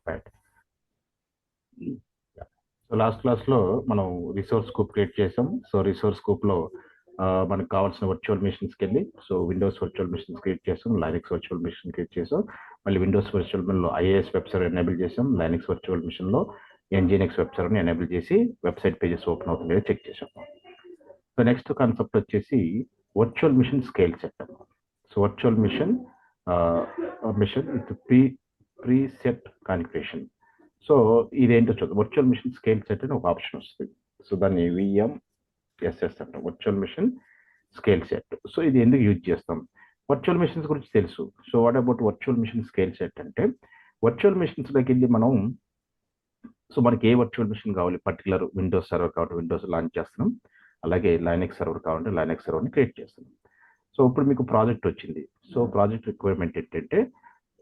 Right. So last క్లాస్లో మనం resource scope create చేసాం. సో రిసోర్స్ స్కూప్లో మనకు కావాల్సిన వర్చువల్ మిషన్స్కి వెళ్ళి so Windows virtual machines create చేసాం, లైనక్స్ వర్చువల్ మిషన్ క్రియేట్ చేసాం, మళ్ళీ విండోస్ వర్చువల్ మిషన్లో ఐఏఎస్ వెబ్ సర్వర్ ఎనేబుల్ చేసాం, లైనక్స్ వర్చువల్ మిషన్లో ఎన్జిఎన్ఎక్స్ వెబ్ సర్వర్ని ఎనేబుల్ చేసి వెబ్సైట్ పేజెస్ ఓపెన్ అవుతుంది చెక్ చేసాం. సో నెక్స్ట్ కాన్సెప్ట్ వచ్చేసి virtual machine scale set. So virtual machine with preset configuration. So ఇదేంటో చూద్దాం. వర్చువల్ మిషన్ స్కేల్ సెట్ అని ఒక ఆప్షన్ వస్తుంది. సో దాన్ని విఎంఎస్ఎస్ అంటాం, virtual machine scale set. So ఇది ఎందుకు యూజ్ చేస్తాం? వర్చువల్ మిషన్స్ గురించి తెలుసు. So what about virtual machine scale set అంటే, వర్చువల్ మిషన్స్లోకి వెళ్ళి మనం సో మనకి ఏ వర్చువల్ మిషన్ కావాలి, పర్టికులర్ విండోస్ సర్వర్ కాబట్టి విండోస్ లాంచ్ చేస్తున్నాం, అలాగే లైనక్స్ సర్వర్ కావాలంటే లైనక్స్ సర్వర్ని క్రియేట్ చేస్తున్నాం. సో ఇప్పుడు మీకు ప్రాజెక్ట్ వచ్చింది. సో ప్రాజెక్ట్ రిక్వైర్మెంట్ ఏంటంటే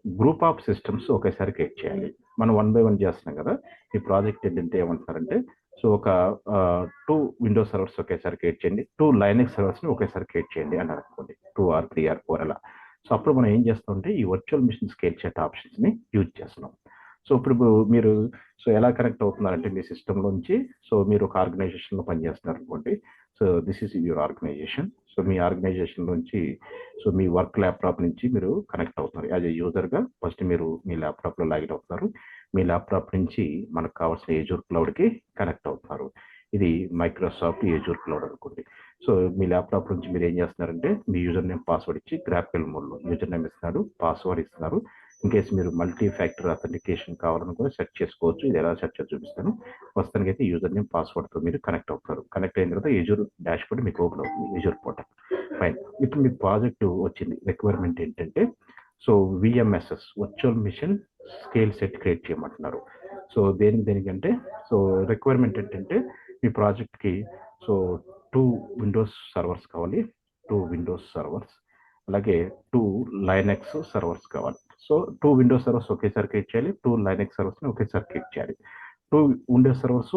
గ్రూప్ ఆఫ్ సిస్టమ్స్ ఒకేసారి క్రియేట్ చేయాలి. మనం 1 by 1 చేస్తున్నాం కదా. ఈ ప్రాజెక్ట్ ఏంటంటే ఏమంటారంటే, సో ఒక 2 విండోస్ సర్వర్స్ ఒకేసారి క్రియేట్ చేయండి, 2 లైనక్స్ సర్వర్స్ని ఒకేసారి క్రియేట్ చేయండి అని అనుకోండి, 2 or 3 or 4 అలా. సో అప్పుడు మనం ఏం చేస్తామంటే ఈ వర్చువల్ మిషన్ స్కేల్ సెట్ ఆప్షన్స్ని యూజ్ చేస్తున్నాం. సో ఇప్పుడు మీరు సో ఎలా కనెక్ట్ అవుతున్నారంటే మీ సిస్టంలోంచి, సో మీరు ఒక ఆర్గనైజేషన్లో పనిచేస్తున్నారు అనుకోండి. So this is your organization. So మీ ఆర్గనైజేషన్ నుంచి సో మీ వర్క్ ల్యాప్టాప్ నుంచి మీరు కనెక్ట్ అవుతున్నారు. యాజ్ ఏ యూజర్గా ఫస్ట్ మీరు మీ ల్యాప్టాప్లో లాగిన్ అవుతున్నారు. మీ ల్యాప్టాప్ నుంచి మనకు కావాల్సిన ఏజూర్ క్లౌడ్కి కనెక్ట్ అవుతున్నారు. ఇది మైక్రోసాఫ్ట్ ఏజూర్ క్లౌడ్ అనుకోండి. సో మీ ల్యాప్టాప్ నుంచి మీరు ఏం చేస్తున్నారంటే మీ యూజర్ నేమ్ పాస్వర్డ్ ఇచ్చి గ్రాఫికల్ మోడ్లో యూజర్ నేమ్ ఇస్తున్నారు, పాస్వర్డ్ ఇస్తున్నారు. ఇన్ కేసు మీరు మల్టీ ఫ్యాక్టర్ అథెంటికేషన్ కావాలని కూడా సెట్ చేసుకోవచ్చు. ఇది ఎలా సెట్ చేసి చూపిస్తాను. ప్రస్తుతానికి అయితే యూజర్ నేమ్ పాస్వర్డ్తో మీరు కనెక్ట్ అవుతారు. కనెక్ట్ అయిన తర్వాత ఏజూర్ డాష్ బోర్డ్ మీకు ఓపెన్ అవుతుంది, ఏజూర్ పోర్టల్. ఫైన్. ఇప్పుడు మీ ప్రాజెక్టు వచ్చింది. రిక్వైర్మెంట్ ఏంటంటే so VMSS virtual machine scale set create చేయమంటున్నారు. సో దేనికంటే సో రిక్వైర్మెంట్ ఏంటంటే మీ ప్రాజెక్ట్కి సో 2 విండోస్ సర్వర్స్ కావాలి, 2 విండోస్ సర్వర్స్, అలాగే 2 లైనక్స్ సర్వర్స్ కావాలి. సో 2 విండోస్ సర్వర్స్ ఒకేసారి క్రియేట్ చేయాలి, 2 లైనక్స్ సర్వర్స్ని ఒకేసారి క్రియేట్ చేయాలి. 2 విండోస్ సర్వర్స్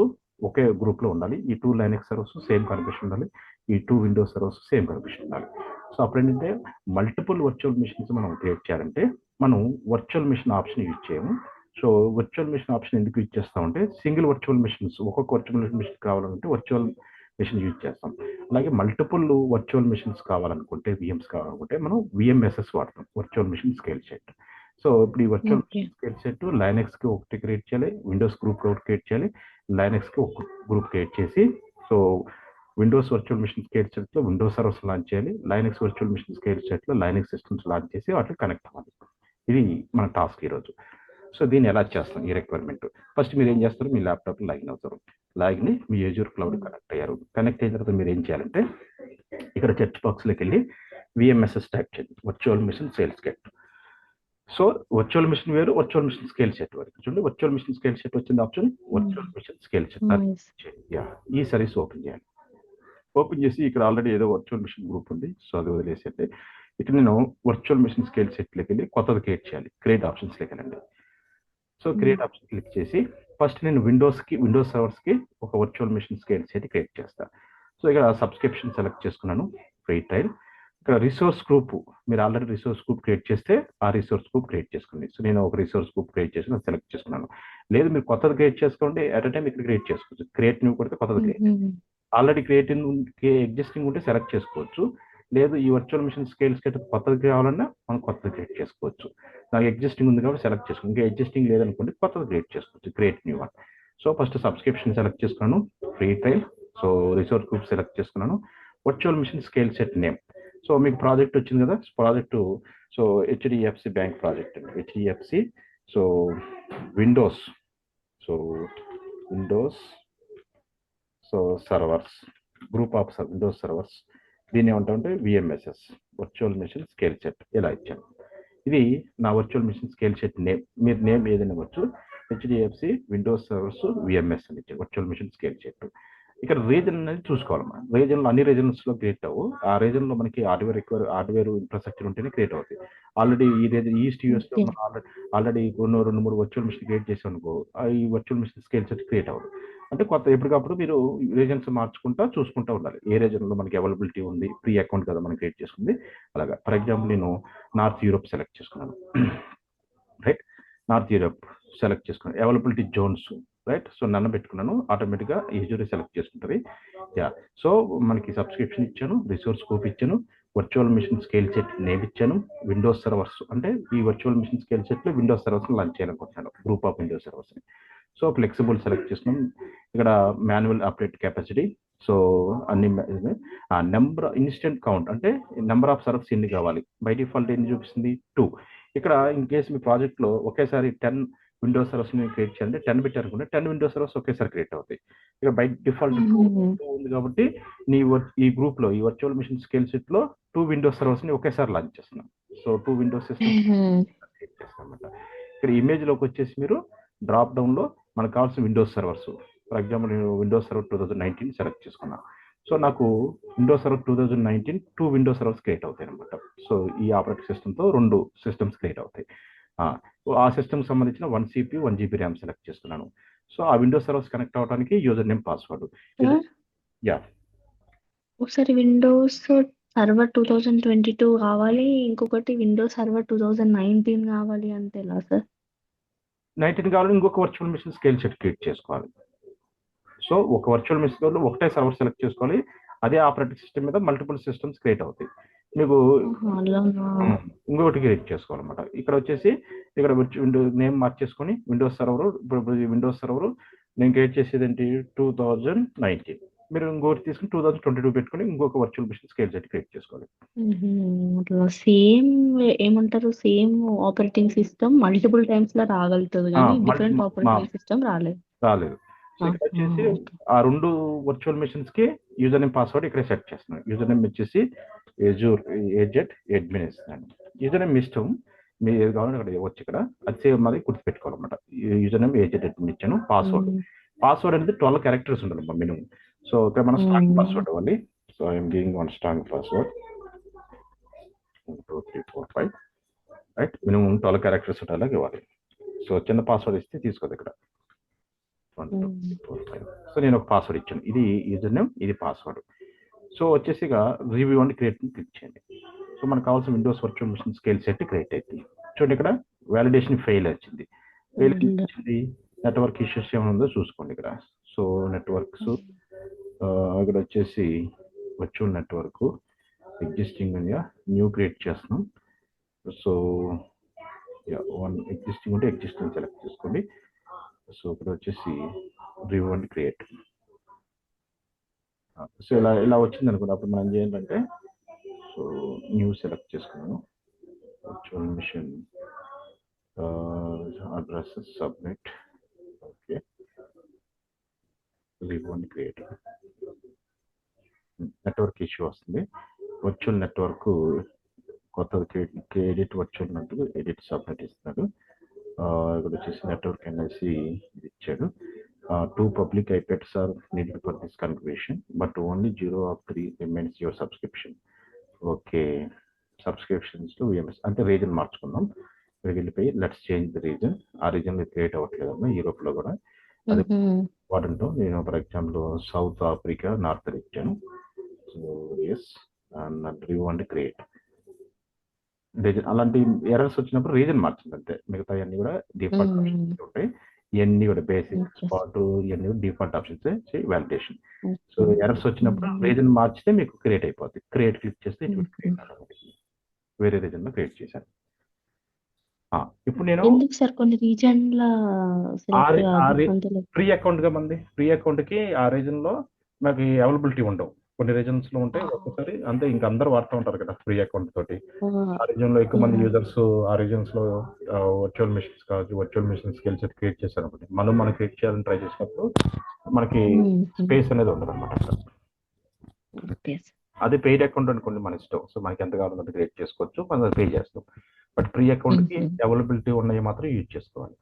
ఒకే గ్రూప్లో ఉండాలి, ఈ 2 లైనక్స్ సర్వర్స్ సేమ్ కన్ఫిగరేషన్ ఉండాలి, ఈ 2 విండోస్ సర్వర్స్ సేమ్ కన్ఫిగరేషన్ ఉండాలి. సో అప్పుడు ఏంటంటే మల్టిపుల్ వర్చువల్ మిషన్స్ మనం క్రియేట్ చేయాలంటే మనం వర్చువల్ మిషన్ ఆప్షన్ యూజ్ చేయము. సో వర్చువల్ మిషన్ ఆప్షన్ ఎందుకు యూజ్ చేస్తామంటే సింగిల్ వర్చువల్ మిషన్స్, ఒక్కొక్క వర్చువల్ మిషన్ కావాలంటే వర్చువల్ మిషన్ యూజ్ చేస్తాం. అలాగే మల్టిపుల్ వర్చువల్ మిషన్స్ కావాలనుకుంటే, విఎమ్స్ కావాలనుకుంటే మనం విఎంఎస్ఎస్ వాడతాం, virtual machine scale set. So ఇప్పుడు ఈ వర్చువల్ మిషన్ స్కేల్ సెట్ లైనక్స్కి ఒకటి క్రియేట్ చేయాలి, విండోస్ గ్రూప్ ఒకటి క్రియేట్ చేయాలి, లైనక్స్కి ఒక గ్రూప్ క్రియేట్ చేసి so Windows virtual machine scale సెట్లో విండోస్ సర్వర్స్ లాంచ్ చేయాలి, లైనక్స్ వర్చువల్ మిషన్ స్కేల్ సెట్లో లైనక్స్ సిస్టమ్స్ లాంచ్ చేసి వాటికి కనెక్ట్ అవ్వాలి. ఇది మన టాస్క్ ఈరోజు. సో దీన్ని ఎలా చేస్తాం? ఈ రిక్వైర్మెంట్ ఫస్ట్ మీరు ఏం చేస్తారు, మీ ల్యాప్టాప్ లాగిన్ అవుతారు. లాగిన్ మీ ఏజూర్ క్లౌడ్ కనెక్ట్ అయ్యారు. కనెక్ట్ అయిన తర్వాత మీరు ఏం చేయాలంటే ఇక్కడ సెర్చ్ బాక్స్లోకి వెళ్ళి విఎంఎస్ఎస్ టైప్ చేయండి, వర్చువల్ మిషన్ సేల్స్ సెట్. సో వర్చువల్ మిషన్ వేరు, వర్చువల్ మిషన్ స్కేల్ సెట్ వరకు చూడండి. వర్చువల్ మిషన్ స్కేల్ సెట్ వచ్చింది option, virtual machine scale set. ఈ సర్వీస్ ఓపెన్ చేయాలి. ఓపెన్ చేసి ఇక్కడ ఆల్రెడీ ఏదో వర్చువల్ మిషన్ గ్రూప్ ఉంది, సో అది వదిలేసేయండి. ఇక్కడ నేను వర్చువల్ మిషన్ స్కేల్ సెట్లోకి వెళ్ళి కొత్తది క్రియేట్ చేయాలి. క్రియేట్ ఆప్షన్స్లోకి వెళ్ళండి. సో క్రియేట్ ఆప్షన్ క్లిక్ చేసి ఫస్ట్ నేను విండోస్ సర్వర్స్కి ఒక virtual machine scale set create చేస్తాను. సో ఇక్కడ సబ్స్క్రిప్షన్ సెలెక్ట్ చేసుకున్నాను, ఫ్రీ ట్రయల్. ఇక్కడ రిసోర్స్ గ్రూప్, మీరు ఆల్రెడీ రిసోర్స్ గ్రూప్ క్రియేట్ చేస్తే ఆ రిసోర్స్ గ్రూప్ క్రియేట్ చేసుకోండి. సో నేను ఒక రిసోర్స్ గ్రూప్ క్రియేట్ చేసి సెలెక్ట్ చేసుకున్నాను. లేదు మీరు కొత్తది క్రియేట్ చేసుకోండి, అట్ అ టైం ఇక్కడ క్రియేట్ చేసుకోవచ్చు. క్రియేట్ న్యూ కొడితే కొత్తది క్రియేట్, ఆల్రెడీ ఎగ్జిస్టింగ్ ఉంటే సెలెక్ట్ చేసుకోవచ్చు. లేదు ఈ వర్చువల్ మిషన్ స్కేల్ సెట్ కొత్తది కావాలన్నా మనం కొత్తది క్రియేట్ చేసుకోవచ్చు. నాకు ఎగ్జిస్టింగ్ ఉంది కాబట్టి సెలెక్ట్ చేసుకోండి. ఇంకా ఎగ్జిస్టింగ్ లేదనుకోండి కొత్తది క్రియేట్ చేసుకోవచ్చు, create new one. So first subscription select చేసుకున్నాను, free trial. So resource group select చేసుకున్నాను, virtual machine scale set name. So మీకు ప్రాజెక్ట్ వచ్చింది కదా, project so HDFC bank project అండి, HDFC. So Windows so servers, group of Windows servers, దీన్ని ఏమంటామంటే VMSS virtual machine scale set ఇలా ఇచ్చాను. ఇది నా virtual machine scale set name. మీరు నేమ్ ఏదైనా ఇవ్వచ్చు, హెచ్డిఎఫ్సి విండోస్ సర్వర్స్ విఎంఎస్ అని ఇచ్చారు, వర్చువల్ మిషన్ స్కేల్ సెట్. ఇక్కడ రీజన్ అనేది చూసుకోవాలమ్మా. రీజన్లో అన్ని రీజన్స్లో క్రియేట్ అవ్వు. ఆ రీజన్లో మనకి హార్డ్వేర్ ఇన్ఫ్రాస్ట్రక్చర్ ఉంటేనే క్రియేట్ అవుతాయి. ఆల్రెడీ ఈ రీజన్ ఈస్ట్ యూఎస్లో మనం ఆల్రెడీ 2-3 వర్చువల్ మిషన్ క్రియేట్ చేసాం అనుకో, ఈ virtual machine scale set create అవ్వదు. అంటే కొత్త ఎప్పటికప్పుడు మీరు రీజన్స్ మార్చుకుంటా చూసుకుంటూ ఉండాలి, ఏ రీజన్లో మనకి అవైలబిలిటీ ఉంది. ప్రీ అకౌంట్ కదా మనం క్రియేట్ చేసుకుంది. అలాగా ఫర్ ఎగ్జాంపుల్ నేను నార్త్ యూరోప్ సెలెక్ట్ చేసుకున్నాను, రైట్, నార్త్ యూరోప్. సెలెక్ట్ చేసుకున్నాను. Availability zones, right. సో నన్ను పెట్టుకున్నాను, ఆటోమేటిక్గా యూజర్ సెలెక్ట్ చేసుకుంటుంది. యా. సో మనకి సబ్స్క్రిప్షన్ ఇచ్చాను, రిసోర్స్ స్కోప్ ఇచ్చాను, virtual machine scale set name ఇచ్చాను, విండోస్ సర్వర్స్ అంటే ఈ వర్చువల్ మిషన్ స్కేల్ సెట్లో విండోస్ సర్వర్స్ లాంచ్ చేయాలనుకుంటున్నాను, group of Windows servers. So flexible select చేసుకున్నాం. ఇక్కడ మాన్యువల్ అప్డేట్ కెపాసిటీ, సో అన్ని నెంబర్ ఇన్స్టెంట్ కౌంట్ అంటే నెంబర్ ఆఫ్ సర్వర్స్ ఎన్ని కావాలి, బై డిఫాల్ట్ ఎన్ని చూపిస్తుంది 2. ఇక్కడ ఇన్ కేసు మీ ప్రాజెక్ట్లో ఒకేసారి 10 విండోస్ సర్వర్స్ క్రియేట్ చేయాలంటే 10 పెట్టారనుకుంటే 10 విండోస్ సర్వర్స్ ఒకేసారి క్రియేట్ అవుతాయి. ఇక్కడ బై డిఫాల్ట్ 2 ఉంది కాబట్టి ఈ గ్రూప్ లో ఈ వర్చువల్ మిషన్ స్కేల్ సెట్ లో 2 విండోస్ సర్వర్స్ ని ఒకేసారి లాంచ్ చేస్తున్నాం. సో 2 విండోస్ సిస్టమ్ క్రియేట్ చేస్తాం అన్నమాట. ఇక్కడ ఇమేజ్ లోకి వచ్చేసి మీరు డ్రాప్ డౌన్ లో మనకు కావాల్సిన విండోస్ సర్వర్స్, ఫర్ ఎగ్జాంపుల్ నేను విండోస్ సర్వర్ 2019 సెలెక్ట్ చేసుకున్నా. సో నాకు Windows server 2019 2 Windows servers create అవుతాయి అనమాట. సో ఈ ఆపరేటింగ్ సిస్టమ్తో 2 సిస్టమ్స్ క్రియేట్ అవుతాయి. ఆ సిస్టమ్కి సంబంధించిన 1 CPU 1 GB ర్యామ్ సెలెక్ట్ చేసుకున్నాను. సో ఆ విండోస్ సర్వర్స్ కనెక్ట్ అవడానికి యూజర్ నేమ్ పాస్వర్డ్. యా, ఒకసారి విండోస్ సర్వర్ 2022 కావాలి, ఇంకొకటి విండోస్ సర్వర్ 2019 కావాలి అంటే ఎలా సార్? 19 కావాలి, ఇంకొక virtual machine scale set create చేసుకోవాలి. సో ఒక వర్చువల్ మిషన్ ఒకటే సర్వర్ సెలెక్ట్ చేసుకోవాలి, అదే ఆపరేటింగ్ సిస్టమ్ మీద మల్టిపుల్ సిస్టమ్స్ క్రియేట్ అవుతాయి. మీకు ఇంకొకటి క్రియేట్ చేసుకోవాలన్నమాట. ఇక్కడ వచ్చేసి ఇక్కడ నేమ్ మార్చేసుకొని విండోస్ సర్వర్, ఇప్పుడు విండోస్ సర్వర్ నేను క్రియేట్ చేసేది ఏంటి 2019, మీరు ఇంకొకటి తీసుకుని 2022 పెట్టుకుని ఇంకొక virtual machine scale set create చేసుకోవాలి. సేమ్ ఏమంటారు, same operating system multiple times లా రాగలుగుతుంది కానీ డిఫరెంట్ ఆపరేటింగ్ సిస్టమ్ రాలేదు. సో ఇక్కడ వచ్చేసి ఆ 2 వర్చువల్ మిషన్స్ కి యూజర్ నేమ్ పాస్వర్డ్ ఇక్కడ సెట్ చేస్తున్నాను. యూజర్ నేమ్ వచ్చేసి ఏజెట్ అడ్మిన్ ఇస్తున్నాను. యూజర్ నేమ్ ఇష్టం, మీరు ఏది కావాలంటే అక్కడ ఇవ్వచ్చు. ఇక్కడ అది సేవ్ మాది గుర్తుపెట్టుకోవాలన్నమాట. యూజర్ నేమ్ ఏజెట్ అడ్మిన్ ఇచ్చాను. పాస్వర్డ్ అనేది 12 క్యారెక్టర్స్ ఉంటుంది మినిమం. సో ఇక్కడ మనం స్ట్రాంగ్ పాస్వర్డ్ ఇవ్వాలి. So I'm giving 1 strong password 1 2 3 4 5, right. Minimum 12 characters ఉండేలాగా ఇవ్వాలి. సో చిన్న పాస్వర్డ్ ఇస్తే తీసుకోదు ఇక్కడ 1 2 3 4 5. సో నేను ఒక పాస్వర్డ్ ఇచ్చాను, ఇది యూజర్ నేమ్, ఇది పాస్వర్డ్. సో వచ్చేసి రివ్యూ అండ్ క్రియేట్ క్లిక్ చేయండి. సో మనకు కావాల్సిన Windows virtual machine scale set create అయింది. చూడండి ఇక్కడ వ్యాలిడేషన్ ఫెయిల్ వచ్చింది. ఫెయిల్ వచ్చింది, నెట్వర్క్ ఇష్యూస్ ఏమైనా ఉందో చూసుకోండి ఇక్కడ. సో నెట్వర్క్స్ ఇక్కడ వచ్చేసి వర్చువల్ నెట్వర్క్ ఎగ్జిస్టింగ్ అని న్యూ క్రియేట్ చేస్తున్నాం. సో 1 ఎగ్జిస్టింగ్ ఉంటే ఎగ్జిస్టింగ్ సెలెక్ట్ చేసుకోండి. సో ఇక్కడ వచ్చేసి రివ్యూ అండ్ క్రియేట్. సో ఇలా వచ్చింది అనుకోండి. అప్పుడు మనం ఏంటంటే సో న్యూ సెలెక్ట్ చేసుకున్నాను, virtual machine address submit, okay, review and create. Network issue వస్తుంది. వర్చువల్ నెట్వర్క్ కొత్తది edit virtual network edit submit ఇస్తున్నాడు. ఇక్కడ వచ్చేసి నెట్వర్క్ అనేసి ఇది ఇచ్చాడు. 2 public iPads are needed for this configuration, but only 0 of 3 remains your subscription. Okay, subscriptions to VMS అంటే region మార్చుకుందాం. ఇక్కడికి వెళ్ళిపోయి లెట్స్ చేంజ్ ద రీజన్. ఆ రీజన్ క్రియేట్ అవ్వట్లేదమ్మా యూరోప్ లో కూడా. అది ఇంపార్టెంట్. నేను for example South Africa North ఇచ్చాను. So yes and review and create. Region అలాంటి ఎర్రర్స్ వచ్చినప్పుడు రీజన్ మార్చింది అంతే, మిగతా అన్ని కూడా డిఫాల్ట్ ఆప్షన్స్ ఉంటాయి. ఇవన్నీ కూడా బేసిక్ స్పాట్ ఇవన్నీ default options validation. So errors వచ్చినప్పుడు రీజన్ మార్చితే మీకు క్రియేట్ అయిపోతుంది. క్రియేట్ క్లిక్ చేస్తే వేరే రీజన్ లో క్రియేట్ చేశాను. ఇప్పుడు నేను ఫ్రీ అకౌంట్ గా మంది ఫ్రీ అకౌంట్ కి ఆ రీజన్ లో నాకు అవైలబిలిటీ ఉండవు. కొన్ని రీజన్స్ లో ఉంటాయి, ఒక్కొక్కసారి అంతే. ఇంకా అందరూ వాడుతూ ఉంటారు కదా ఫ్రీ అకౌంట్ తోటి. ఆ రీజన్ లో ఎక్కువ మంది యూజర్స్ ఆ రీజన్స్ లో వర్చువల్ మిషన్స్ కావచ్చు, virtual machine scale set create చేశారు అనుకోండి. మనం క్రియేట్ చేయాలని ట్రై చేసినప్పుడు మనకి స్పేస్ అనేది ఉండదు అనమాట. అది పెయిడ్ అకౌంట్ అనుకోండి, మన ఇష్టం. సో మనకి ఎంత కావాలంటే క్రియేట్ చేసుకోవచ్చు, మనం పే చేస్తాం. బట్ ఫ్రీ అకౌంట్ కి అవైలబిలిటీ ఉన్నాయి మాత్రం యూజ్ చేసుకోవాలి,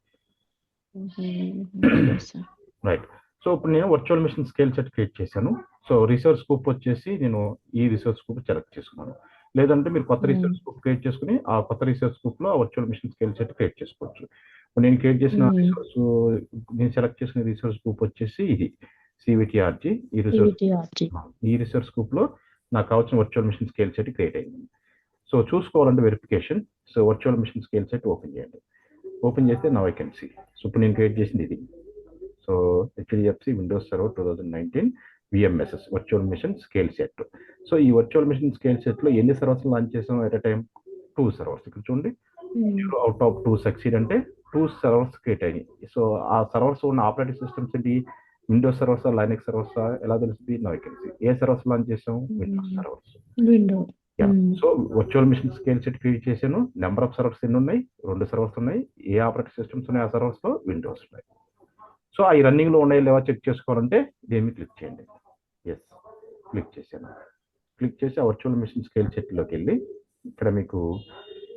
రైట్. సో ఇప్పుడు నేను virtual machine scale set create చేశాను. సో రిసోర్స్ స్కోప్ వచ్చేసి నేను ఈ రిసోర్స్ స్కోప్ సెలెక్ట్ చేసుకున్నాను. లేదంటే మీరు కొత్త రిసోర్స్ స్కోప్ క్రియేట్ చేసుకుని ఆ కొత్త రిసోర్స్ స్కోప్ లో virtual machine scale set create చేసుకోవచ్చు. ఇప్పుడు నేను క్రియేట్ చేసిన రిసోర్స్, నేను సెలెక్ట్ చేసిన రిసోర్స్ గ్రూప్ వచ్చేసి ఇది CVTRG. ఈ రిసోర్స్ గ్రూప్ లో నాకు కావాల్సిన virtual machine scale set create అయింది. సో చూసుకోవాలంటే verification. So virtual machine scale set open చేయండి. ఓపెన్ చేస్తే now I can see. So ఇప్పుడు నేను క్రియేట్ చేసింది ఇది. So HDFC Windows server 2019 VMSS virtual machine scale set. So ఈ వర్చువల్ మిషన్ స్కేల్ సెట్లో ఎన్ని సర్వర్స్ లాంచ్ చేసాం ఎట్ ఎ టైం? 2 సర్వర్స్. ఇక్కడ చూడండి, అవుట్ ఆఫ్ 2 సక్సీడ్ అంటే 2 సర్వర్స్ క్రియేట్ అయినాయి. సో ఆ సర్వర్స్ ఉన్న ఆపరేటింగ్ సిస్టమ్స్ ఏంటి? విండోస్ సర్వర్సా, లైనక్స్ సర్వర్సా, ఎలా తెలుస్తుంది? No vacancy. ఏ సర్వర్స్ లాంచ్ చేసాం? Windows servers. Yeah. So virtual machine scale set create చేశాను. నెంబర్ ఆఫ్ సర్వర్స్ ఎన్ని ఉన్నాయి? 2 సర్వర్స్ ఉన్నాయి. ఏ ఆపరేటింగ్ సిస్టమ్స్ ఉన్నాయి ఆ సర్వర్స్ లో? విండోస్ ఉన్నాయి. సో అవి రన్నింగ్ లో ఉన్నాయి లేవా చెక్ చేసుకోవాలంటే దీన్ని క్లిక్ చేయండి. ఎస్, క్లిక్ చేశాను. క్లిక్ చేసి ఆ వర్చువల్ మిషన్ స్కేల్ సెట్లోకి వెళ్ళి ఇక్కడ మీకు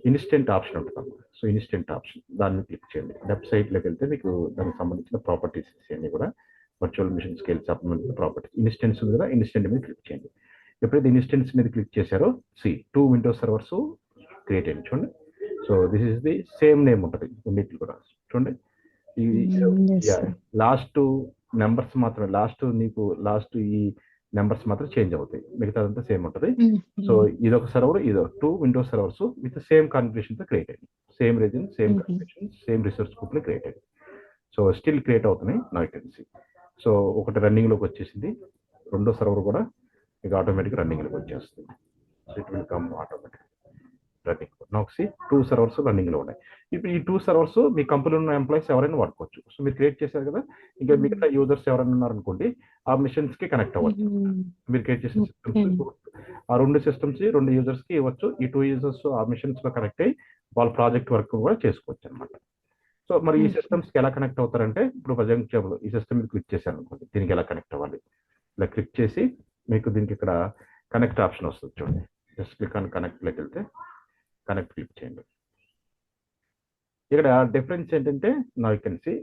ఇన్స్టెంట్ ఆప్షన్ ఉంటుంది. సో ఇన్స్టెంట్ ఆప్షన్ దాన్ని క్లిక్ చేయండి. వెబ్సైట్లోకి వెళ్తే మీకు దానికి సంబంధించిన ప్రాపర్టీస్ అన్ని కూడా వర్చువల్ మిషన్ స్కేల్ సంబంధించిన ప్రాపర్టీస్ ఇన్స్టెన్స్ ఉంది కదా, ఇన్స్టెంట్ మీద క్లిక్ చేయండి. ఎప్పుడైతే ఇన్స్టెన్స్ మీద క్లిక్ చేశారో 2 విండోస్ సర్వర్స్ క్రియేట్ అయ్యింది చూడండి. So this is the same name ఉంటుంది రెండింటికి కూడా. చూడండి, లాస్ట్ నెంబర్స్ మాత్రం లాస్ట్ ఈ నెంబర్స్ మాత్రం చేంజ్ అవుతాయి, మిగతాదంతా సేమ్ ఉంటుంది. సో ఇదొక సర్వర్, ఇదో 2 Windows servers with same configuration తో క్రియేట్ అయ్యింది. Same region, same configuration, same resource group లో క్రియేట్ అయ్యింది. సో స్టిల్ క్రియేట్ అవుతున్నాయి now you can see. So ఒకటి రన్నింగ్ లోకి వచ్చేసింది, రెండో సర్వర్ కూడా మీకు ఆటోమేటిక్ రన్నింగ్ లోకి వచ్చేస్తుంది. So it will come automatic running. నాకు 2 సర్వర్స్ రన్నింగ్ లో ఉన్నాయి. ఇప్పుడు ఈ 2 సర్వర్స్ మీ కంపెనీలో ఉన్న ఎంప్లాయీస్ ఎవరైనా వాడుకోవచ్చు. సో మీరు క్రియేట్ చేశారు కదా, ఇంకా మిగతా యూజర్స్ ఎవరైనా ఉన్నారనుకోండి, ఆ మిషన్స్ కి కనెక్ట్ అవ్వచ్చు. మీరు క్రియేట్ చేసిన సిస్టమ్స్, ఆ 2 సిస్టమ్స్ 2 యూజర్స్ కి ఇవ్వచ్చు. ఈ 2 యూజర్స్ ఆ మిషన్స్ లో కనెక్ట్ అయ్యి వాళ్ళ ప్రాజెక్ట్ వర్క్ కూడా చేసుకోవచ్చు అనమాట. సో మరి ఈ సిస్టమ్స్ కి ఎలా కనెక్ట్ అవుతారంటే, ఇప్పుడు ఫర్ ఎగ్జాంపుల్ ఈ సిస్టమ్ మీద క్లిక్ చేశాను అనుకోండి, దీనికి ఎలా కనెక్ట్ అవ్వాలి? ఇలా క్లిక్ చేసి మీకు దీనికి ఇక్కడ కనెక్ట్ ఆప్షన్ వస్తుంది చూడండి. జస్ట్ క్లిక్ ఆన్ కనెక్ట్ లోకి వెళ్తే కనెక్ట్ క్లిక్ చేయండి. ఇక్కడ డిఫరెన్స్ ఏంటంటే నా యూ కెన్ సీ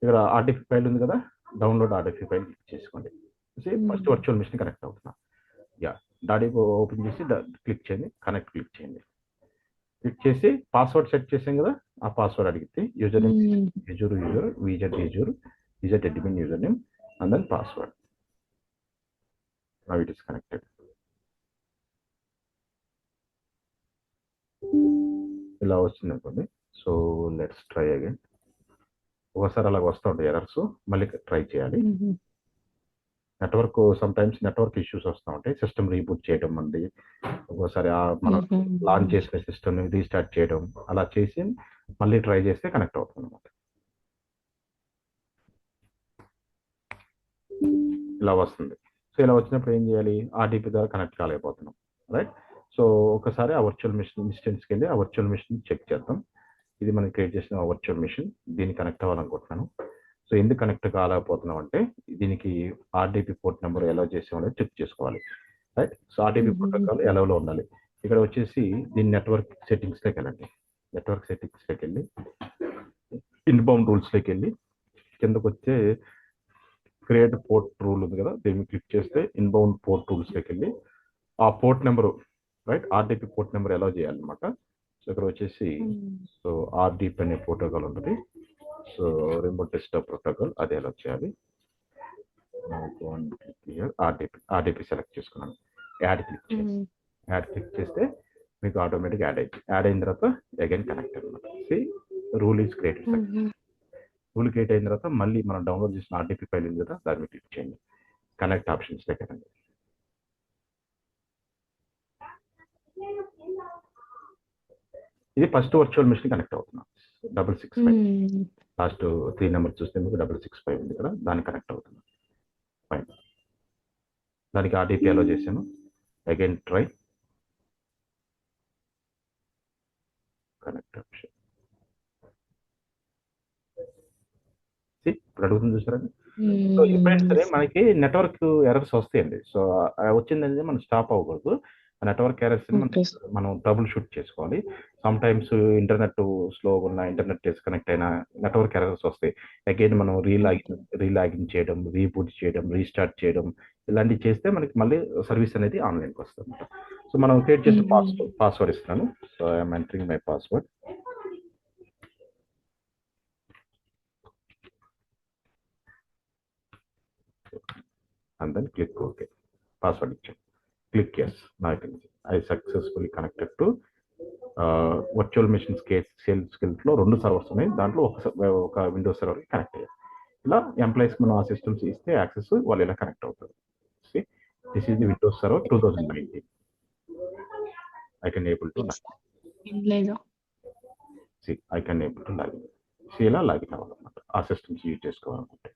ఇక్కడ ఆర్డిఫి ఫైల్ ఉంది కదా, డౌన్లోడ్ ఆర్డిఫి ఫైల్ క్లిక్ చేసుకోండి. ఫస్ట్ వర్చువల్ మిషన్ కనెక్ట్ అవుతున్నా. యా, డాడీ ఓపెన్ చేసి క్లిక్ చేయండి, కనెక్ట్ క్లిక్ చేయండి. క్లిక్ చేసి పాస్వర్డ్ సెట్ చేసాం కదా, ఆ పాస్వర్డ్ అడిగితే యూజర్ నేమ్ యూజర్ విజెట్ admin user name and then password. Now it is connected. ఇలా వచ్చింది అనుకోండి. So let's try again. ఒకసారి అలాగ వస్తూ ఉంటాయి ఎర్రర్స్, మళ్ళీ ట్రై చేయాలి. Network some times network issues వస్తూ ఉంటాయి. సిస్టమ్ రీబూట్ చేయడం అండి, ఒకసారి మనం లాంచ్ చేసిన సిస్టమ్ రీస్టార్ట్ చేయడం, అలా చేసి మళ్ళీ ట్రై చేస్తే కనెక్ట్ అవుతుంది అనమాట. ఇలా వస్తుంది. సో ఇలా వచ్చినప్పుడు ఏం చేయాలి? ఆర్డిపి ద్వారా కనెక్ట్ కాలేకపోతున్నాం, రైట్? సో ఒకసారి ఆ వర్చువల్ మిషన్ ఇన్స్టెన్స్కి వెళ్ళి ఆ వర్చువల్ మిషన్ చెక్ చేద్దాం. ఇది మనం క్రియేట్ చేసిన వర్చువల్ మిషన్, దీన్ని కనెక్ట్ అవ్వాలనుకుంటున్నాను. సో ఎందుకు కనెక్ట్ కాలేకపోతున్నాం అంటే, దీనికి ఆర్డిపి పోర్ట్ నెంబర్ ఎలా చేసామనేది చెక్ చేసుకోవాలి, రైట్? సో ఆర్డిపి ప్రోటోకాల్ ఎలాలో ఉండాలి. ఇక్కడ వచ్చేసి దీని నెట్వర్క్ సెట్టింగ్స్లోకి వెళ్ళండి. నెట్వర్క్ సెట్టింగ్స్లోకి వెళ్ళి ఇన్బౌండ్ రూల్స్లోకి వెళ్ళి కిందకు వచ్చే క్రియేట్ పోర్ట్ రూల్ ఉంది కదా, దీన్ని క్లిక్ చేస్తే ఇన్బౌండ్ పోర్ట్ రూల్స్లోకి వెళ్ళి ఆ port number, right, RDP port number ఎలా చేయాలన్నమాట. సో ఇక్కడ వచ్చేసి సో ఆర్డిపి అనే ప్రోటోకాల్ ఉంటుంది. సో రిమోట్ డెస్క్టాప్ ప్రోటోకాల్ అది ఎలా చేయాలి? ఆర్డిపి సెలెక్ట్ చేసుకున్నాను, యాడ్ క్లిక్ చేసి యాడ్ క్లిక్ చేస్తే మీకు ఆటోమేటిక్ యాడ్ అయిన తర్వాత అగైన్ కనెక్ట్ అనమాట. Rule is created. Rule create అయిన తర్వాత మళ్ళీ మనం డౌన్లోడ్ చేసిన ఆర్డిపి ఫైల్ ఉంది కదా, దాన్ని క్లిక్ చేయండి, కనెక్ట్ ఆప్షన్స్ దగ్గరండి. ఇది ఫస్ట్ వర్చువల్ మిషన్ కనెక్ట్ అవుతున్నాం. 665 లాస్ట్ 3 నెంబర్ చూస్తే మీకు 665 ఉంది కదా, దాన్ని కనెక్ట్ అవుతున్నాం. ఫైన్, దానికి ఆర్డిపి అలో చేశాను. Again try connect option. ఇప్పుడు అడుగుతుంది చూసారండి. సో ఎప్పుడైనా సరే మనకి నెట్వర్క్ ఎర్రర్స్ వస్తాయండి. సో వచ్చిందంటే మనం స్టాప్ అవ్వకూడదు. నెట్వర్క్ ఎర్రర్స్ మనం ట్రబుల్ షూట్ చేసుకోవాలి. సమ్ టైమ్స్ ఇంటర్నెట్ స్లో ఉన్న, ఇంటర్నెట్ డిస్కనెక్ట్ అయినా నెట్వర్క్ ఎర్రర్స్ వస్తాయి. అగైన్ మనం రీలాగిన్ చేయడం, రీబూట్ చేయడం, రీస్టార్ట్ చేయడం, ఇలాంటివి చేస్తే మనకి మళ్ళీ సర్వీస్ అనేది ఆన్లైన్కి వస్తుంది. సో మనం క్రియేట్ చేసిన పాస్వర్డ్ ఇస్తున్నాను. So I'm entering my password. And then click OK. Password ఇచ్చాను. Click yes. Now I can see I successfully connected to virtual machine స్కిల్స్లో 2 సర్వర్స్ ఉన్నాయి. దాంట్లో ఒక విండోస్ సర్వర్ కనెక్ట్ అయ్యారు. ఇలా ఎంప్లాయీస్ మనం ఆ సిస్టమ్స్ ఇస్తే యాక్సెస్ వాళ్ళు ఇలా కనెక్ట్ అవుతారు. This is the Windows server 2019. I can able to లేదు. see, I can able to login. See, ఇలా లాగిన్ అవ్వాలన్నమాట ఆ సిస్టమ్స్ యూజ్ చేసుకోవాలనుకుంటే.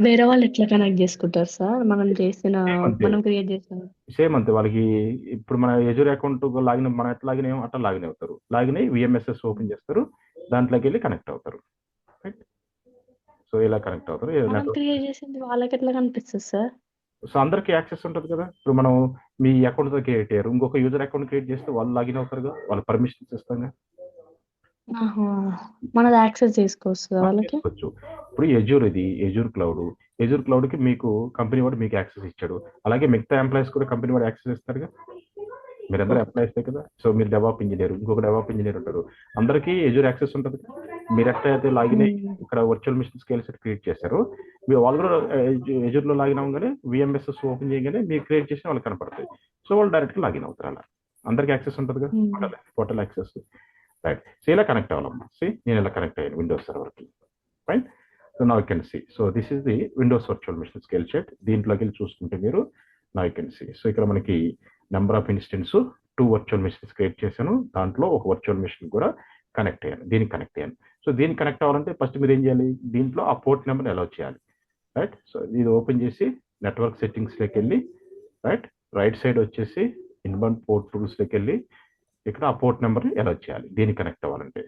వేరే వాళ్ళు ఎట్లా కనెక్ట్ చేసుకుంటారు సార్ మనం క్రియేట్ చేసిన సేమ్ అంతే. వాళ్ళకి ఇప్పుడు మన ఎజూర్ అకౌంట్ లాగిన్ మనం ఎట్లా లాగిన్ అయ్యాం అట్లా లాగిన్ అవుతారు. లాగిన్ అయ్యి విఎంఎస్ఎస్ ఓపెన్ చేస్తారు, దాంట్లోకి వెళ్ళి కనెక్ట్ అవుతారు. రైట్. సో ఇలా కనెక్ట్ అవుతారు. మనం క్రియేట్ చేసింది వాళ్ళకి ఎట్లా కనిపిస్తుంది సార్? సో అందరికి యాక్సెస్ ఉంటుంది కదా. ఇప్పుడు మనం మీ అకౌంట్ తో క్రియేట్ అయ్యారు, ఇంకొక యూజర్ అకౌంట్ క్రియేట్ చేస్తే వాళ్ళు లాగిన్ అవుతారుగా, వాళ్ళ పర్మిషన్స్ ఇస్తాం. మనది యాక్సెస్ చేసుకోవచ్చు వాళ్ళకి. చేసుకోవచ్చు. ఇప్పుడు ఎజూర్ క్లౌడ్ కి మీకు కంపెనీ వాడు మీకు యాక్సెస్ ఇచ్చాడు, అలాగే మిగతా ఎంప్లాయీస్ కూడా కంపెనీ వాడు యాక్సెస్ ఇస్తారుగా. మీరందరూ ఎంప్లాయీస్ కదా. సో మీరు డెవలప్ ఇంజనీర్, ఇంకొక డెవలప్ ఇంజనీర్ ఉంటారు, అందరికీ ఎజూర్ యాక్సెస్ ఉంటుంది. మీరు ఎట్లయితే లాగిన్ అయ్యి ఇక్కడ virtual machine scale set create చేశారు, మీరు వాళ్ళు కూడా ఎజూర్ లో లాగిన్ అవ్వగానే విఎంఎస్ఎస్ ఓపెన్ చేయగానే మీరు క్రియేట్ చేసిన వాళ్ళకి కనపడతాయి. సో వాళ్ళు డైరెక్ట్ గా లాగిన్ అవుతారు. అలా అందరికి యాక్సెస్ ఉంటుంది కదా, పోర్టల్ యాక్సెస్. రైట్. సో ఇలా కనెక్ట్ అవ్వాలమ్మా. నేను ఇలా కనెక్ట్ అయ్యాను విండోస్ సర్వర్ కి. Right. So now you can see. So this is the Windows virtual machine scale set. దీంట్లోకి వెళ్ళి చూసుకుంటే మీరు now you can see. So ఇక్కడ మనకి number of instance 2 virtual machines create చేశాను, దాంట్లో ఒక వర్చువల్ మిషన్ కూడా కనెక్ట్ అయ్యాను, దీనికి కనెక్ట్ అయ్యాను. సో దీనికి కనెక్ట్ అవ్వాలంటే ఫస్ట్ మీరు ఏం చేయాలి, దీంట్లో ఆ పోర్ట్ నెంబర్ అలౌ చేయాలి. రైట్. సో ఇది ఓపెన్ చేసి నెట్వర్క్ సెట్టింగ్స్ లోకి వెళ్ళి రైట్ సైడ్ వచ్చేసి ఇన్బౌండ్ పోర్ట్ టూల్స్ లోకి వెళ్ళి ఇక్కడ ఆ పోర్ట్ నెంబర్ని అలౌ చేయాలి దీనికి కనెక్ట్ అవ్వాలంటే.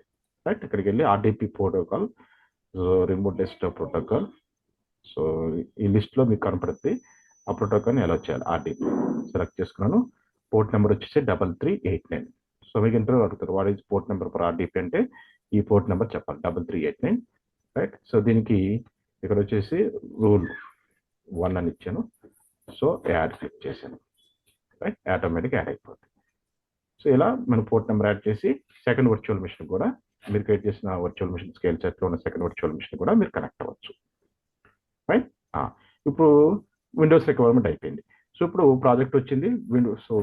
రైట్. ఇక్కడికి వెళ్ళి RDP protocol, remote desktop protocol. So ఈ లిస్ట్ లో మీకు కనపడుతుంది, ఆ ప్రోటోకాల్ని అలౌ చేయాలి. ఆర్డిపి సెలెక్ట్ చేసుకున్నాను. పోర్ట్ నెంబర్ వచ్చేసి 3389. సో మీకు ఇంటర్వ్యూ అడుగుతారు what is port number for RDP అంటే ఈ పోర్ట్ నెంబర్ చెప్పాలి, 3389. రైట్. సో దీనికి ఇక్కడ వచ్చేసి రూల్ 1 అని ఇచ్చాను. సో యాడ్ క్లిక్ చేశాను. రైట్. ఆటోమేటిక్ యాడ్ అయిపోతుంది. సో ఇలా మనం పోర్ట్ నెంబర్ యాడ్ చేసి సెకండ్ వర్చువల్ మిషన్ కూడా మీరు క్రియేట్ చేసిన వర్చువల్ మిషన్ స్కేల్ సెట్ లో ఉన్న సెకండ్ వర్చువల్ మిషన్ కూడా మీరు కనెక్ట్ అవ్వచ్చు. రైట్. ఇప్పుడు విండోస్ రిక్వైర్మెంట్ అయిపోయింది. సో ఇప్పుడు ప్రాజెక్ట్ వచ్చింది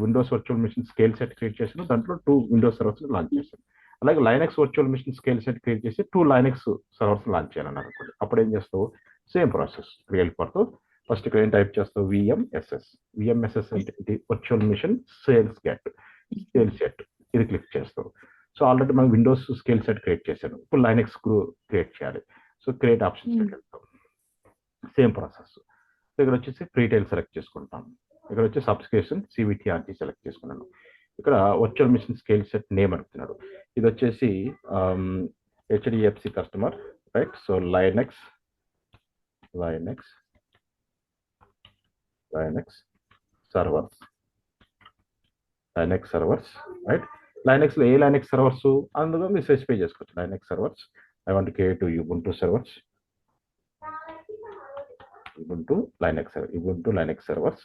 Windows virtual machine scale set create చేసిన దాంట్లో 2 విండోస్ సర్వర్స్ లాంచ్ చేశాను. అలాగే Linux virtual machine scale set create చేసి 2 లైనక్స్ సర్వర్స్ లాంచ్ చేయాలన్నారు అనుకోండి. అప్పుడు ఏం చేస్తావు, సేమ్ ప్రాసెస్ క్రియేట్ పడుతుంది. ఫస్ట్ ఇక్కడ ఏం టైప్ చేస్తావు, విఎంఎస్ఎస్ అంటే వర్చువల్ మిషన్ స్కేల్ సెట్, ఇది క్లిక్ చేస్తావు. సో ఆల్రెడీ మనం విండోస్ స్కేల్ సెట్ క్రియేట్ చేశాను, ఇప్పుడు లైనక్స్ క్రియేట్ చేయాలి. సో క్రియేట్ ఆప్షన్స్ వెళ్తాం, సేమ్ ప్రాసెస్. ఇక్కడ వచ్చేసి ప్రీటైల్ సెలెక్ట్ చేసుకుంటాం. ఇక్కడ వచ్చి సబ్స్క్రిప్షన్ సివిటిఆర్జీ సెలెక్ట్ చేసుకున్నాను. ఇక్కడ virtual machine scale set name అడుగుతున్నాడు. ఇది వచ్చేసి HDFC customer. Right. So Linux servers. Right. Linux లో ఏ లైనక్స్ సర్వర్స్ అందులో మీరు స్పెసిఫై చేసుకోవచ్చు. Linux servers I want create Ubuntu servers, Ubuntu Linux servers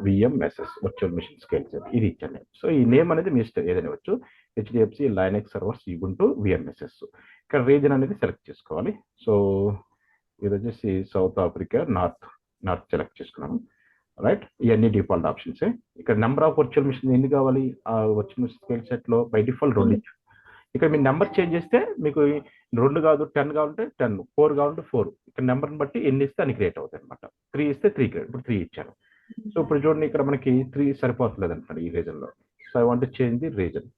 VMSS virtual machine scale set, ఇది ఇచ్చాను. సో ఈ నేమ్ అనేది మీ ఇష్టం ఏదైనా వచ్చు. HDFC Linux servers Ubuntu విఎంఎస్ఎస్. ఇక్కడ రీజన్ అనేది సెలెక్ట్ చేసుకోవాలి. సో ఇది వచ్చేసి సౌత్ ఆఫ్రికా నార్త్ సెలెక్ట్ చేసుకున్నాను. రైట్. ఇవన్నీ డిఫాల్ట్ ఆప్షన్స్. ఇక్కడ నెంబర్ ఆఫ్ వర్చువల్ మిషన్ ఎన్ని కావాలి, ఆ వర్చువల్ మిషన్ స్కేల్ సెట్ లో బై డిఫాల్ట్ 2 ఇచ్చారు. ఇక్కడ మీరు నెంబర్ చేంజ్ చేస్తే మీకు 2 కాదు 10 కావాలంటే 10, 4 కావాలంటే 4. ఇక్కడ నెంబర్ని బట్టి ఎన్ని ఇస్తే అన్ని క్రియేట్ అవుతాయి అనమాట. 3 ఇస్తే 3 క్రియేట్. ఇప్పుడు 3 ఇచ్చాను. సో ఇప్పుడు చూడండి ఇక్కడ మనకి 3 సరిపోతలేదు అంటారు ఈ రీజన్ లో. So I want change the region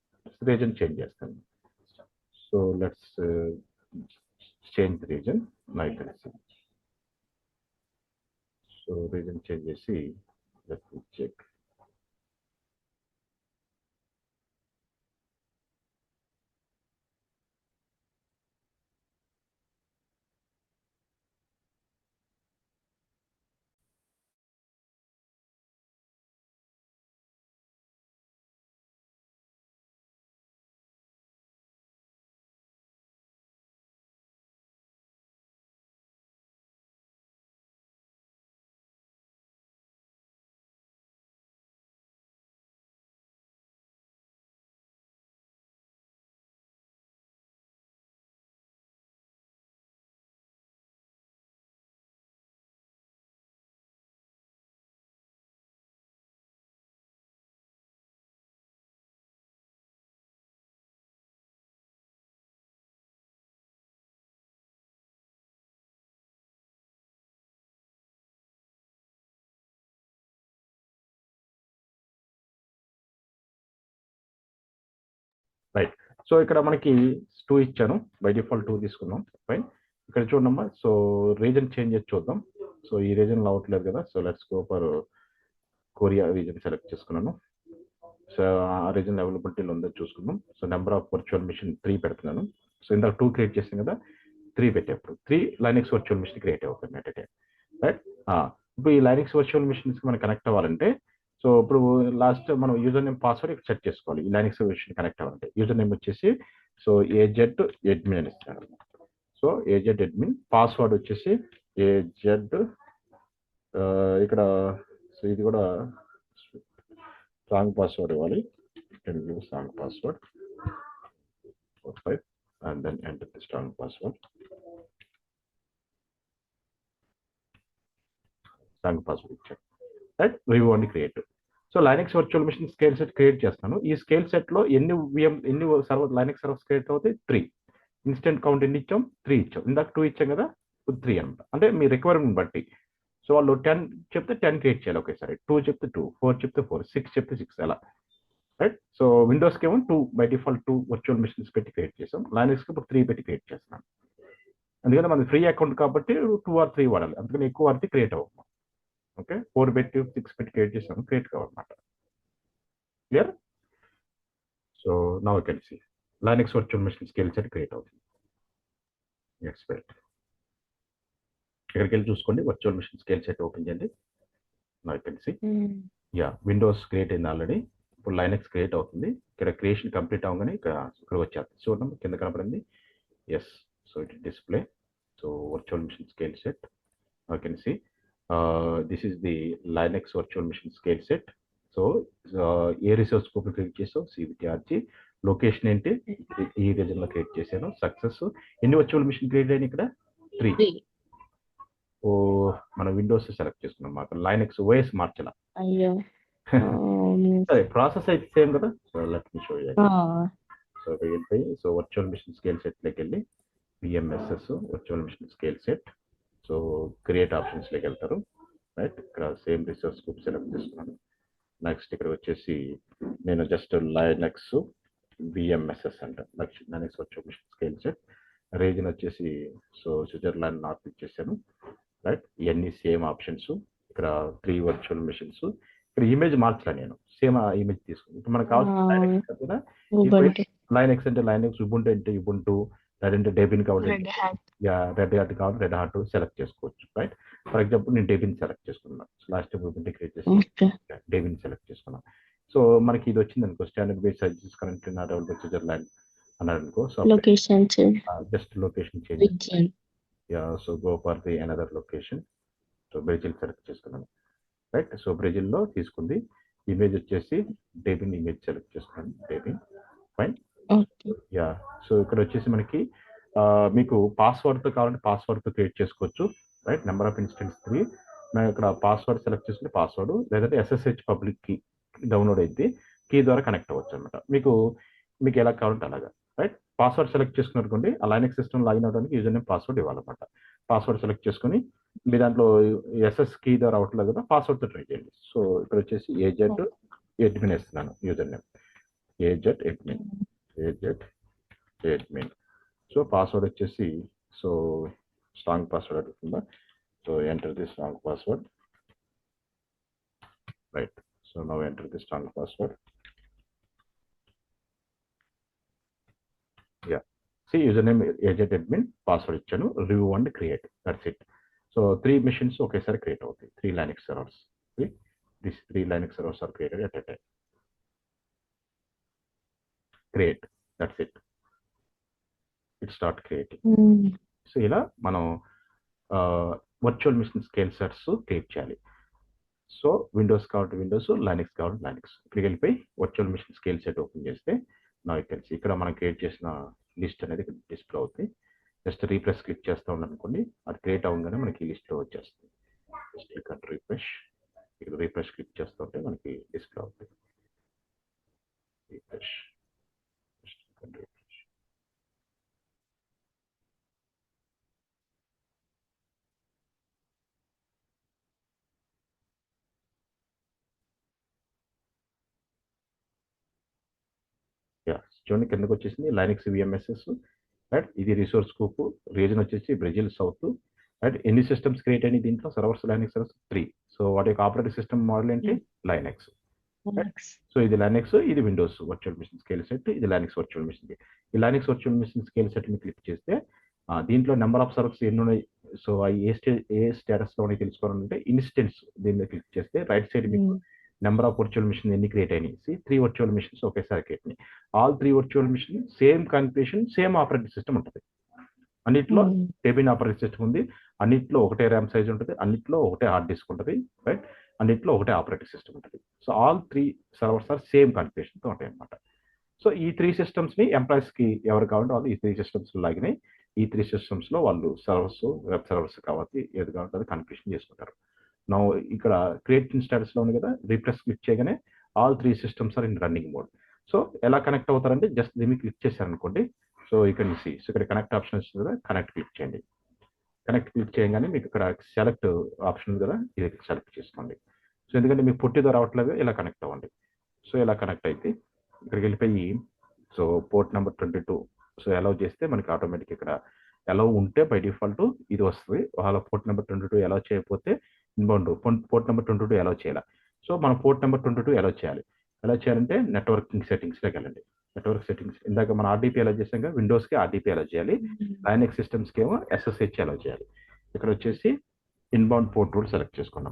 change చేస్తాను. So let's change region. So region change చేసి లెట్స్ చెక్. సో ఇక్కడ మనకి 2 ఇచ్చాను, బై డిఫాల్ట్ 2 తీసుకున్నాం. ఫైన్. ఇక్కడ చూడమ్మా, సో రీజన్ చేంజ్ చేసి చూద్దాం. సో ఈ రీజన్ అవ్వట్లేదు కదా, so let's go for Korea region select చేసుకున్నాను. సో ఆ రీజన్ అవైలబిలిటీలో ఉందో చూసుకుందాం. So number of virtual machine 3 పెడుతున్నాను. సో ఇందాక 2 క్రియేట్ చేసాం కదా, 3 పెట్టేప్పుడు 3 లైనక్స్ వర్చువల్ మిషన్ క్రియేట్ అవుతుంది అట్ టైం. రైట్. ఇప్పుడు ఈ లైనక్స్ వర్చువల్ మిషన్స్ మనం కనెక్ట్ అవ్వాలంటే, సో ఇప్పుడు లాస్ట్ మనం యూజర్ నేమ్ పాస్వర్డ్ ఇక్కడ సెట్ చేసుకోవాలి. ఈ లైనక్స్ మిషన్ కనెక్ట్ అవ్వాలంటే యూజర్ నేమ్ వచ్చేసి సో ఏజెడ్ అడ్మిన్ అని ఇస్తాను. సో ఏజెడ్ అడ్మిన్, పాస్వర్డ్ వచ్చేసి ఏజెడ్, ఇక్కడ సో ఇది కూడా స్ట్రాంగ్ పాస్వర్డ్ ఇవ్వాలి. Strong password 45 and then enter the strong password. Strong password ఇచ్చాను. Right. we want to create. So Linux virtual machine scale set create చేస్తాను. ఈ స్కేల్ సెట్ లో ఎన్ని సర్వర్ లైనక్స్ సర్వర్స్ క్రియేట్ అవుతాయి? 3. Instant count ఎన్ని ఇచ్చాం? 3 ఇచ్చాం. ఇందాక 2 ఇచ్చాం కదా, 3 అనమాట. అంటే మీ రిక్వైర్మెంట్ బట్టి. సో వాళ్ళు 10 చెప్తే 10 క్రియేట్ చేయాలి ఒకేసారి, 2 చెప్తే 2, 4 చెప్తే 4, 6 చెప్తే 6 అలా. రైట్. సో విండోస్కి ఏమో 2 బై డిఫాల్ట్ 2 వర్చువల్ మిషన్స్ పెట్టి క్రియేట్ చేసాం. లైనక్స్కి ఇప్పుడు 3 పెట్టి క్రియేట్ చేస్తున్నాను. అందుకని మనది ఫ్రీ అకౌంట్ కాబట్టి 2 or 3 వాడాలి. అందుకని ఎక్కువ వాడితే క్రియేట్ అవ్వము. ఓకే, 4 పెట్టి 6 పెట్టి క్రియేట్ చేసాము, క్రియేట్ కావాలన్నమాట. Clear? So now you can see Linux virtual machine scale set create అవుతుంది. ఎక్స్పెక్ట్ ఇక్కడికి వెళ్ళి చూసుకోండి, virtual machine scale set open చేయండి. Now you can see Windows create అయింది ఆల్రెడీ. ఇప్పుడు లైనక్స్ క్రియేట్ అవుతుంది. ఇక్కడ క్రియేషన్ కంప్లీట్ అవ్వగానే ఇక్కడ వచ్చేది చూడండి, కింద కనపడింది. Yes. So it display. So virtual machine scale set you can see this is the Linux virtual machine scale set. So ఏ రిసోర్స్ స్కోప్ క్రియేట్ చేసావు? సివిటిఆర్జీ. లొకేషన్ ఏంటి? ఈ రీజన్ లో క్రియేట్ చేశాను. సక్సెస్. ఎన్ని వర్చువల్ మిషన్ క్రియేట్ అయినాయి ఇక్కడ? 3. ఓ మనం విండోస్ సెలెక్ట్ చేసుకున్నాం, మాకు లైనక్స్ ఓఎస్ మార్చాల. అయ్యో. సరే, ప్రాసెస్ అయితే సేమ్ కదా. So let me show you. So వెళ్ళిపోయి so virtual machine scale set లోకి వెళ్ళి VMSS virtual machine scale set. So create options లోకి వెళ్తారు. రైట్. ఇక్కడ సేమ్ రిసోర్స్ గ్రూప్ సెలెక్ట్ చేసుకున్నాను. నెక్స్ట్ ఇక్కడ వచ్చేసి నేను జస్ట్ లైనక్స్ విఎంఎస్ఎస్ అంట, Linux virtual machine scale set. Region వచ్చేసి సో స్విట్జర్లాండ్ నార్త్ ఇచ్చేసాను. రైట్. ఇవన్నీ సేమ్ ఆప్షన్స్. ఇక్కడ 3 వర్చువల్ మిషన్స్. ఇక్కడ ఇమేజ్ మార్చలే, నేను సేమ్ ఆ ఇమేజ్ తీసుకుని. ఇప్పుడు మనకు కావాల్సిన లైనక్స్ కదా, లైనక్స్ అంటే లైనక్స్, ఉబుంటు అంటే ఉబుంటు, లేదంటే డెబిన్ కావాలి, రెడ్ హాట్ కావాలి, రెడ్ హాట్ సెలెక్ట్ చేసుకోవచ్చు. రైట్. ఫర్ ఎగ్జాంపుల్ నేను డెబిన్ సెలెక్ట్ చేసుకున్నాను. లాస్ట్ ఉబుంటు క్రియేట్ చేసి డెబిన్ సెలెక్ట్ చేసుకున్నాను. సో మనకి ఇది వచ్చింది అనుకో, standard base services current Switzerland అన్నారు అనుకో. So just location change. So go for the another location. So Brazil select చేసుకున్నాను. రైట్. సో బ్రెజిల్లో తీసుకుంది. ఇమేజ్ వచ్చేసి డెబిన్ ఇమేజ్ సెలెక్ట్ చేసుకున్నాను. డెబిన్. ఫైన్. యా. సో ఇక్కడ వచ్చేసి మనకి మీకు పాస్వర్డ్తో కావాలంటే పాస్వర్డ్తో క్రియేట్ చేసుకోవచ్చు. రైట్. Number of instance 3. మేము ఇక్కడ పాస్వర్డ్ సెలెక్ట్ చేసుకుంటే పాస్వర్డ్, లేదంటే ఎస్ఎస్హెచ్ పబ్లిక్ కీ డౌన్లోడ్ అయితే కీ ద్వారా కనెక్ట్ అవ్వచ్చు అనమాట. మీకు ఎలా కావాలంటే అలాగా. రైట్. పాస్వర్డ్ సెలెక్ట్ చేసుకున్నట్టుకోండి, ఆ లైనక్స్ సిస్టమ్ లాగిన్ అవడానికి యూజర్ నేమ్ పాస్వర్డ్ ఇవ్వాలన్నమాట. పాస్వర్డ్ సెలెక్ట్ చేసుకుని మీ దాంట్లో ఎస్ఎస్ కీ ద్వారా అవట్లేదు కదా, పాస్వర్డ్తో ట్రై చేయండి. సో ఇక్కడ వచ్చేసి ఏజెడ్ అడ్మిన్ ఇస్తున్నాను user name. AZ admin. So password వచ్చేసి సో స్ట్రాంగ్ పాస్వర్డ్ అడుగుతుందా. So enter the strong password. Right. So now enter the strong password. Yeah. See user name AZ admin, password ఇచ్చాను, review and create. That's it. So 3 machines ఒకేసారి create అవుతాయి. 3 Linux servers. This 3 Linux servers are created at a time. Create. That's it. It start creating. So ఇలా మనం virtual machine scale sets create చేయాలి. So Windows కాబట్టి Windows, Linux కాబట్టి Linux. ఇక్కడికి వెళ్ళిపోయి virtual machine scale set open చేస్తే నా తెలిసి ఇక్కడ మనం క్రియేట్ చేసిన లిస్ట్ అనేది డిస్ప్లే అవుతుంది. జస్ట్ రీఫ్రెష్ క్లిక్ చేస్తూ ఉన్నాను, అది క్రియేట్ అవ్వగానే మనకి లిస్ట్లో వచ్చేస్తుంది. Just click and refresh. ఇక్కడ రీఫ్రెష్ క్లిక్ చేస్తూ ఉంటే మనకి డిస్ప్లే అవుతుంది. రీఫ్రెష్. Yeah, చూడండి కిందకి వచ్చేసింది లైనక్స్ విఎంఎస్ఎస్, రైట్. ఇది రిసోర్స్ స్కోప్, రీజన్ వచ్చేసి బ్రెజిల్ సౌత్, రైట్. ఎన్ని సిస్టమ్స్ క్రియేట్ అయినాయి దీంట్లో? Servers Linux servers 3. సో వాటి యొక్క ఆపరేటింగ్ సిస్టమ్ మోడల్ ఏంటి? లైనక్స్. సో ఇది లైనక్స్, ఇది Windows virtual machine scale set, ఇది లైనక్స్ వర్చువల్ మిషన్. ఈ Linux virtual machine scale set ని క్లిక్ చేస్తే దీంట్లో నెంబర్ ఆఫ్ సర్వర్స్ ఎన్ని ఉన్నాయి, సో అవి ఏ స్టేటస్ లో ఉన్నాయి తెలుసుకోవాలంటే ఇన్స్టెన్స్ దీని మీద క్లిక్ చేస్తే రైట్ సైడ్ మీకు నెంబర్ ఆఫ్ వర్చువల్ మిషన్ ఎన్ని క్రియేట్ అయినాయి, 3 వర్చువల్ మిషన్స్ ఒకేసారి క్రియేట్ అయినాయి. All 3 virtual machine same configuration, same operating system ఉంటుంది. అన్నిట్లో టేబిన్ ఆపరేటింగ్ సిస్టమ్ ఉంది, అన్నిట్లో ఒకటే ర్యామ్ సైజ్ ఉంటుంది, అన్నిట్లో ఒకటే హార్డ్ డిస్క్ ఉంటుంది, రైట్. అన్నిట్లో ఒకటే ఆపరేటింగ్ సిస్టమ్ ఉంటుంది. So all 3 servers are same కాన్ఫిగరేషన్తో ఉంటాయి అనమాట. సో ఈ 3 సిస్టమ్స్ ని ఎంప్లాయీస్ కి ఎవరు కావాలంటే వాళ్ళు ఈ 3 సిస్టమ్స్ లాగినాయి. ఈ 3 సిస్టమ్స్ లో వాళ్ళు సర్వర్స్, వెబ్ సర్వర్స్ కావాలి, ఏది కావాలంటే అది కాన్ఫిగరేషన్ చేసుకుంటారు. నా ఇక్కడ క్రియేట్ స్టేటస్ లో ఉంది కదా, రిప్రెస్ క్లిక్ చేయగానే all 3 systems are in running mode. So ఎలా కనెక్ట్ అవుతారంటే జస్ట్ దీన్ని క్లిక్ చేశారనుకోండి, సో ఇక్కడ సి, సో ఇక్కడ కనెక్ట్ ఆప్షన్ వస్తుంది కదా, కనెక్ట్ క్లిక్ చేయండి. కనెక్ట్ క్లిక్ చేయగానే మీకు ఇక్కడ సెలెక్ట్ ఆప్షన్ ఉంది కదా, ఇది సెలెక్ట్ చేసుకోండి. సో ఎందుకంటే మీకు పొట్టిదో రావట్లేదు, ఇలా కనెక్ట్ అవ్వండి. సో ఇలా కనెక్ట్ అయితే ఇక్కడికి వెళ్ళిపోయి, so port number 22 so allow చేస్తే మనకి ఆటోమేటిక్ ఇక్కడ అలౌ ఉంటే బై డిఫాల్ట్ ఇది వస్తుంది. వాళ్ళ పోర్ట్ నెంబర్ 22 అలౌ చేయకపోతే ఇన్బౌండ్ పోర్ట్ నెంబర్ 22 అలౌ చేయాలి. సో మనం పోర్ట్ నెంబర్ 22 అలౌ చేయాలి. ఎలా చేయాలంటే నెట్వర్కింగ్ సెట్టింగ్స్లోకి వెళ్ళండి. నెట్వర్క్ సెట్టింగ్స్ ఇందాక మనం ఆర్డీపీ అలౌ చేసాం కదా, విండోస్కి ఆర్డీపీ అలౌ చేయాలి, లైనక్స్ సిస్టమ్స్కి ఏమో ఎస్ఎస్హెచ్ అలౌ చేయాలి. ఇక్కడ వచ్చేసి ఇన్బౌండ్ పోర్ట్ రూల్ సెలెక్ట్ చేసుకోండి.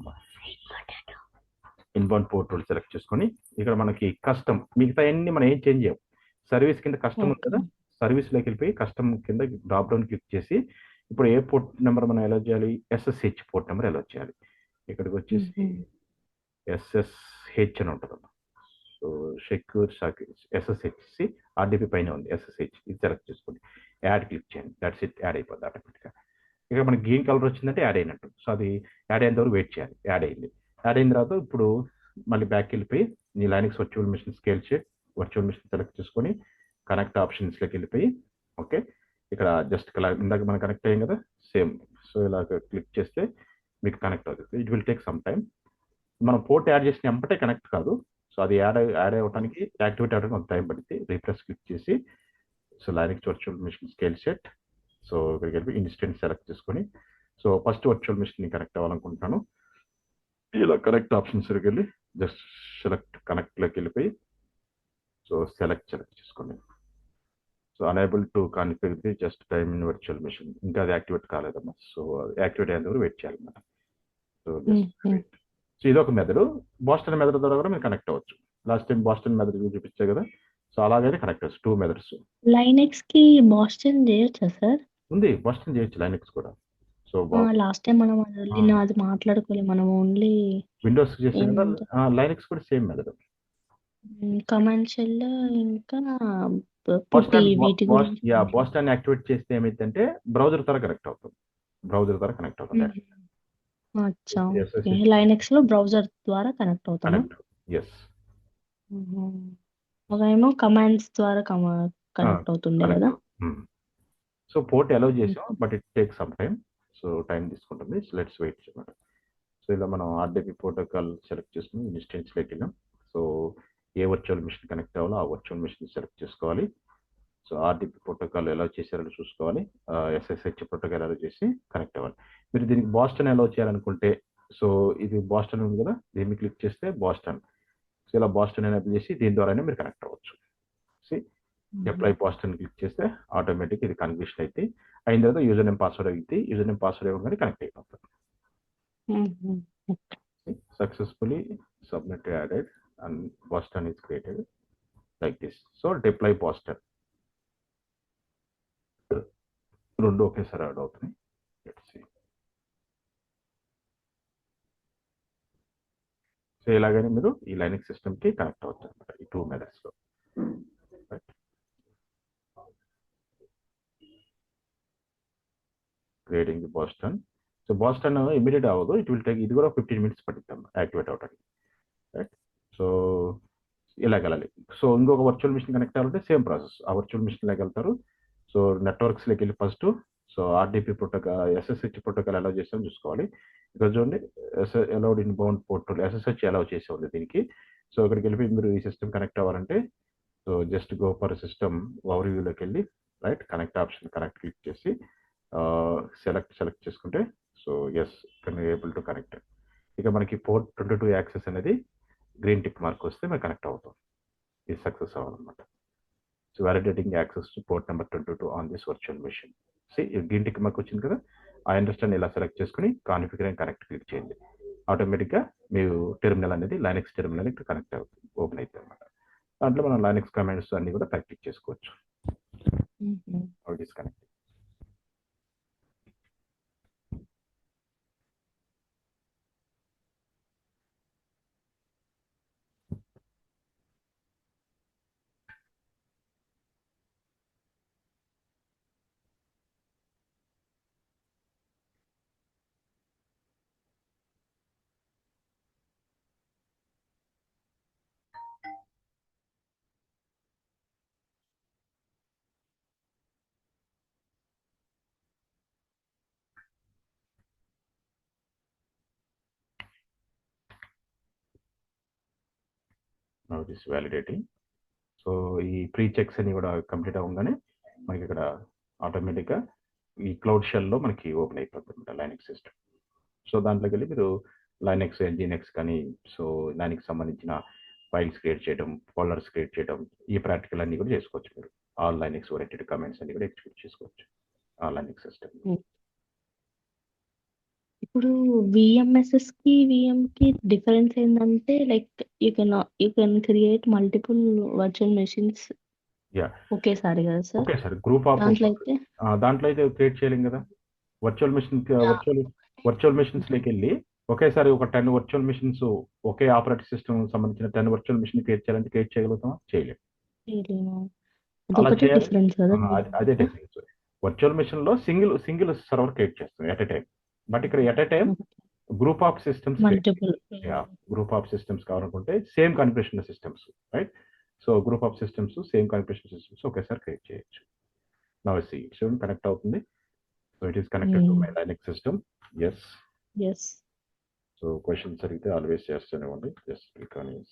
ఇన్బౌండ్ పోర్ట్ రూల్ సెలెక్ట్ చేసుకొని ఇక్కడ మనకి కస్టమ్, మిగతా అన్ని మనం ఏం చేంజ్ చేయం. సర్వీస్ కింద కస్టమ్ ఉంది కదా, సర్వీస్లోకి వెళ్ళిపోయి కస్టమ్ కింద డ్రాప్ డౌన్ క్లిక్ చేసి ఇప్పుడు ఏ పోర్ట్ నెంబర్ మనం ఎలా చేయాలి, ఎస్ఎస్హెచ్ పోర్ట్ నెంబర్ ఎలా చేయాలి. ఇక్కడికి వచ్చేసి ఎస్ఎస్హెచ్ అని ఉంటుంది. సో సెక్యూర్ ఎస్ఎస్హెచ్ ఆర్డీపీ పైన ఉంది ఎస్ఎస్హెచ్, ఇది సెలెక్ట్ చేసుకోండి, యాడ్ క్లిక్ చేయండి. దట్స్ ఇట్, యాడ్ అయిపోద్ది ఆటోమేటిక్గా. ఇక్కడ మనకి గ్రీన్ కలర్ వచ్చిందంటే యాడ్ అయినట్టు. సో అది యాడ్ అయినంత వరకు వెయిట్ చేయాలి. యాడ్ అయింది. యాడ్ అయిన తర్వాత ఇప్పుడు మళ్ళీ బ్యాక్ వెళ్ళిపోయి నీ Linux virtual machine scale set virtual machine select చేసుకొని కనెక్ట్ ఆప్షన్స్లోకి వెళ్ళిపోయి, ఓకే, ఇక్కడ జస్ట్ ఇందాక మనం కనెక్ట్ అయ్యాం కదా సేమ్. సో ఇలా క్లిక్ చేస్తే మీకు కనెక్ట్ అవుతుంది. It will take some time. మనం పోర్ట్ యాడ్ చేసిన వెంబటే కనెక్ట్ కాదు. సో అది యాడ్ అవ్వడానికి, యాక్టివేట్ అవ్వడానికి కొంత టైం పడుతుంది. రీప్రెస్ క్లిక్ చేసి so Linux virtual machine scale set, so ఇక్కడికి వెళ్ళి ఇన్స్టెంట్ సెలెక్ట్ చేసుకొని, so first virtual machine connect అవ్వాలనుకుంటున్నాను. ఇలా కనెక్ట్ ఆప్షన్స్ వెళ్ళి జస్ట్ సెలెక్ట్ కనెక్ట్లోకి వెళ్ళిపోయి సో సెలెక్ట్ చేసుకోండి. So unable to configure just time in virtual machine, ఇంకా అది యాక్టివేట్ కాలేదమ్మా. సో యాక్టివేట్ అయ్యేంత వరకు వెయిట్ చేయాలన్నమాట. సో సో ఇది ఒక మెథడ్. బోస్టన్ మెథడ్ ద్వారా కూడా మీరు కనెక్ట్ అవ్వచ్చు. లాస్ట్ టైం బోస్టన్ మెథడ్ చూపించాయి కదా, సో అలాగైతే కనెక్ట్ అవ్వచ్చు. 2 మెథడ్స్. లైనక్స్ కి బోస్టన్ చేయొచ్చా సార్? ఉంది, బోస్టన్ చేయొచ్చు లైనక్స్ కూడా. సో లాస్ట్ టైం మనం అది మాట్లాడుకోలేదు, మనం ఓన్లీ విండోస్ చేసాం కదా, లైనక్స్ కూడా సేమ్ మెథడ్. కమర్షియల్ ఇంకా బోస్టన్ యాక్టివేట్ చేస్తే ఏమైందంటే బ్రౌజర్ ద్వారా కనెక్ట్ అవుతుంది. బ్రౌజర్ ద్వారా కనెక్ట్ అవుతుంది. లైనక్స్ లో బ్రౌజర్ ద్వారా కనెక్ట్ అవుతాం. అవేమో కమాండ్స్ ద్వారా కనెక్ట్ అవుతుంది కదా. సో పోర్ట్ అలౌ చేసాం, but it take some time. So time తీసుకుంటుంది. సో లెట్స్ వెయిట్ అనమాట. సో ఇలా మనం ఆర్డీపీ ప్రోటోకాల్ సెలెక్ట్ చేసుకుని ఇన్స్టెన్స్లోకి వెళ్ళాం. సో ఏ వర్చువల్ మిషన్ కనెక్ట్ అవ్వాలో ఆ వర్చువల్ మిషన్ సెలెక్ట్ చేసుకోవాలి. సో ఆర్డీపీ ప్రోటోకాల్ ఎలా చేశారో చూసుకోవాలి. ఎస్ఎస్హెచ్ ప్రోటోకాల్ ఎలా చేసి కనెక్ట్ అవ్వాలి. మీరు దీనికి బోస్టన్ ఎలా చేయాలనుకుంటే, సో ఇది బోస్టన్ ఉంది కదా, దీన్ని క్లిక్ చేస్తే బోస్టన్. సో ఇలా బోస్టన్ ఎనేబుల్ చేసి దీని ద్వారానే మీరు కనెక్ట్ అవ్వచ్చు. అప్లై బోస్టన్ క్లిక్ చేస్తే ఆటోమేటిక్ ఇది కన్ఫిగరేషన్ అయితే అయిన తర్వాత యూజర్ నేమ్ పాస్వర్డ్ అయితే యూజర్ నేమ్ పాస్వర్డ్ ఇవ్వగానే కనెక్ట్ అయిపోతుంది. Successfully submit added and Boston is created like this. So deploy Boston, రెండు ఒకేసారి యాడ్ అవుతున్నాయి. సో ఇలాగనే మీరు ఈ లైనక్స్ సిస్టమ్కి కనెక్ట్ అవ్వచ్చు అనమాట ఈ 2 మెథడ్స్లో. Creating the bastion. So bastion immediate అవ్వదు, ఇట్ విల్ టేక్, ఇది కూడా 15 minutes పడుతుంది యాక్టివేట్ అవ్వడానికి, రైట్. సో ఇలాగ వెళ్ళాలి. సో ఇంకొక వర్చువల్ మిషన్ కనెక్ట్ అవ్వాలంటే సేమ్ ప్రాసెస్. ఆ వర్చువల్ మిషన్లోకి వెళ్తారు. సో నెట్వర్క్స్లోకి వెళ్ళి first so RDP protocol SSH protocol ఎలా చేస్తామో చూసుకోవాలి. ఇక్కడ చూడండి allowed inbound port SSH allow చేసే ఉంది దీనికి. సో ఇక్కడికి వెళ్ళిపోయి మీరు ఈ సిస్టమ్ కనెక్ట్ అవ్వాలంటే so just go for system ఓవర్ వ్యూలోకి వెళ్ళి right connect option connect click చేసి సెలెక్ట్ చేసుకుంటే so is able to connect. ఇక మనకి పోర్ట్ 22 యాక్సెస్ అనేది గ్రీన్ టిక్ మార్క్ వస్తే మేము కనెక్ట్ అవుతాం. ఇది సక్సెస్ అవ్వాలన్నమాట. So validating access to port number 22 on this virtual machine. Green tick mark వచ్చింది కదా, ఐ అండర్స్టాండ్ ఇలా సెలెక్ట్ చేసుకుని కాన్ఫిగర్ అండ్ కనెక్ట్ క్లిక్ చేయండి. ఆటోమేటిక్గా మీరు టెర్మినల్ అనేది లైనక్స్ టెర్మినల్ అనేది కనెక్ట్ అవుతుంది, ఓపెన్ అవుతుంది అనమాట. దాంట్లో మనం లైనక్స్ కమాండ్స్ అన్ని కూడా ప్రాక్టీస్ చేసుకోవచ్చు. Disconnect. Now it is validating. So ఈ ప్రీ చెక్స్ అన్ని కూడా కంప్లీట్ అవ్వగానే మనకి ఇక్కడ ఆటోమేటిక్గా ఈ క్లౌడ్ షెల్లో మనకి ఓపెన్ అయిపోతుంది అనమాట లైనక్స్ సిస్టమ్. సో దాంట్లోకి వెళ్ళి మీరు లైనక్స్ ఎన్జినెక్స్ కానీ సో దానికి సంబంధించిన ఫైల్స్ క్రియేట్ చేయడం, ఫోల్డర్స్ క్రియేట్ చేయడం, ఈ ప్రాక్టికల్ అన్ని కూడా చేసుకోవచ్చు. మీరు ఆల్ లైనక్స్ ఓరియంటెడ్ కమెంట్స్ అన్ని కూడా ఎగ్జిక్యూట్ చేసుకోవచ్చు ఆ లైనక్స్ సిస్టమ్. ఇప్పుడు విఎంఎస్ఎస్ కి విఎం కి డిఫరెన్స్ ఏంటంటే like you can create multiple virtual machines ఒకేసారి కదా sir? Okay sir, group of దాంట్లో అయితే క్రియేట్ చేయలేం కదా. వర్చువల్ మెషిన్ వర్చువల్ మెషిన్స్ లోకి వెళ్ళి ఒకేసారి ఒక 10 వర్చువల్ మెషిన్స్ ఒకే ఆపరేటింగ్ సిస్టమ్ సంబంధించిన 10 వర్చువల్ మెషిన్ క్రియేట్ చేయాలంటే క్రియేట్ చేయగలుగుతామా? చేయలేము. అలా చేయాలి, అదే డిఫరెన్స్. వర్చువల్ మెషిన్ లో సింగిల్ సర్వర్ క్రియేట్ చేస్తాం ఎట్ ఎ టైం. బట్ ఇక్కడ at a time group of systems, group of systems కావాలనుకుంటే same configuration systems, right. So group of systems same configuration systems ఒకేసారి క్రియేట్ చేయొచ్చు. Now see చూడండి connect అవుతుంది. So it is connected to my Linux system. Yes. So questions అడిగితే always చేస్తూనేవ్వండి. Just click on yes.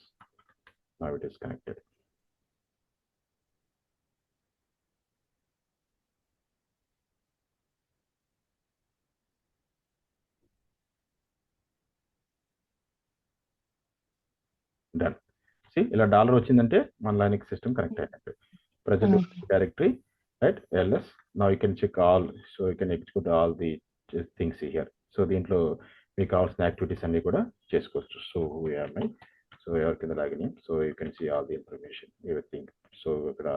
Now it is connected. Done. See ఇలా dollar వచ్చిందంటే మన Linux system connect అయినట్టు. Present directory right ls. Now you can check all, so you can execute all the things here. So దీంట్లో మీకు కావాల్సిన activities అన్ని కూడా చేసుకోవచ్చు. సో సో ఎవరి కింద login, so you can see all the information everything. So ఇక్కడ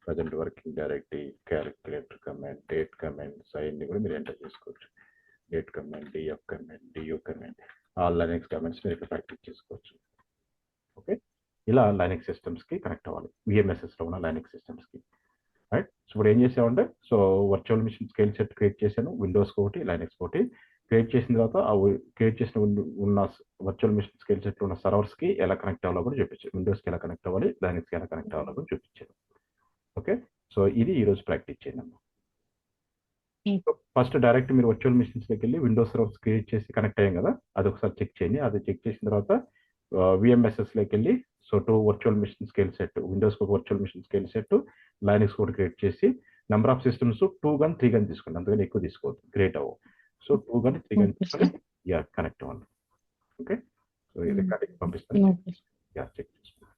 present working directory, calculator command, date commands అవన్నీ కూడా మీరు ఎంటర్ చేసుకోవచ్చు. Date command, DF command, DU command, all Linux commands మీరు ఇక్కడ ప్రాక్టీస్ చేసుకోవచ్చు. ఓకే, ఇలా లైనక్స్ సిస్టమ్స్ కి కనెక్ట్ అవ్వాలి, విఎంఎస్ఎస్ లో ఉన్న లైనక్స్ సిస్టమ్స్ కి, రైట్. సో ఇప్పుడు ఏం చేసామంటే, so virtual machine scale set create చేశాను, విండోస్ ఒకటి, లైనక్స్ ఒకటి క్రియేట్ చేసిన తర్వాత క్రియేట్ చేసిన ఉన్న వర్చువల్ మిషన్ స్కేల్ సెట్ లో ఉన్న సర్వర్స్ కి ఎలా కనెక్ట్ అవ్వాలో కూడా చూపించాను, విండోస్ కి ఎలా కనెక్ట్ అవ్వాలి, లైనక్స్ కి ఎలా కనెక్ట్ అవ్వాలో కూడా చూపించాను. ఓకే, సో ఇది ఈ రోజు ప్రాక్టీస్ చేయండి అమ్మా. ఫస్ట్ డైరెక్ట్ మీరు వర్చువల్ మిషన్స్ లోకి వెళ్ళి విండోస్ సర్వర్స్ క్రియేట్ చేసి కనెక్ట్ అయ్యాం కదా, అది ఒకసారి చెక్ చేయండి. అది చెక్ చేసిన తర్వాత విఎంఎస్ఎస్ లోకి వెళ్ళి so 2 virtual machine scale set, Windows ఒక virtual machine scale set, Linux కూడా క్రియేట్ చేసి నెంబర్ ఆఫ్ సిస్టమ్స్ 2 కానీ 3 కానీ తీసుకోండి, అందుకని ఎక్కువ తీసుకోవద్దు, క్రియేట్ అవ్వవు. సో 2 కానీ 3 కానీ తీసుకొని కనెక్ట్ అవ్వండి. ఓకే, సో ఇది పంపిస్తాను. చెక్ చేసుకోండి.